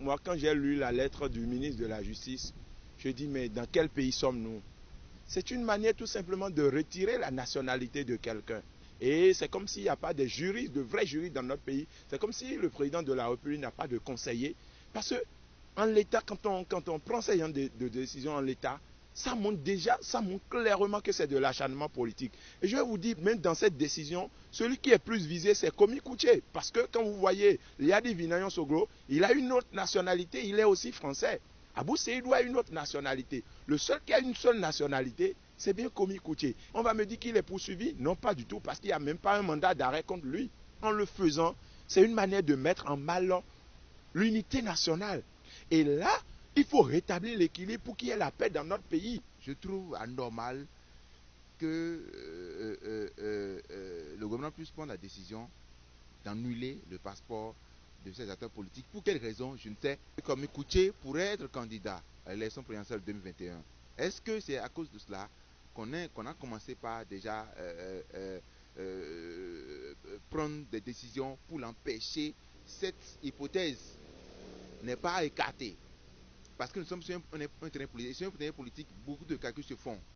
Moi, quand j'ai lu la lettre du ministre de la Justice, je dis, mais dans quel pays sommes-nous? C'est une manière tout simplement de retirer la nationalité de quelqu'un. Et c'est comme s'il n'y a pas de juristes, de vrais juristes dans notre pays. C'est comme si le président de la République n'a pas de conseiller. Parce que en l'état, quand on prend ces genre de décisions en l'état, ça montre clairement que c'est de l'acharnement politique. Et je vais vous dire, même dans cette décision, celui qui est plus visé, c'est Komi Kouché. Parce que quand vous voyez, Yadi Vinayon Soglo, il a une autre nationalité, il est aussi français. Abou Seydou a une autre nationalité. Le seul qui a une seule nationalité, c'est bien Komi Kouché. On va me dire qu'il est poursuivi? Non, pas du tout, parce qu'il n'y a même pas un mandat d'arrêt contre lui. En le faisant, c'est une manière de mettre en mal l'unité nationale. Et là, il faut rétablir l'équilibre pour qu'il y ait la paix dans notre pays. Je trouve anormal que le gouvernement puisse prendre la décision d'annuler le passeport de ces acteurs politiques. Pour quelle raison? Je ne sais. Comme Kouché pourrait être candidat à l'élection présidentielle 2021. Est-ce que c'est à cause de cela qu'on a commencé par déjà prendre des décisions pour l'empêcher? Cette hypothèse n'est pas écartée. Parce que nous sommes sur un terrain politique. Sur un terrain politique, beaucoup de calculs se font.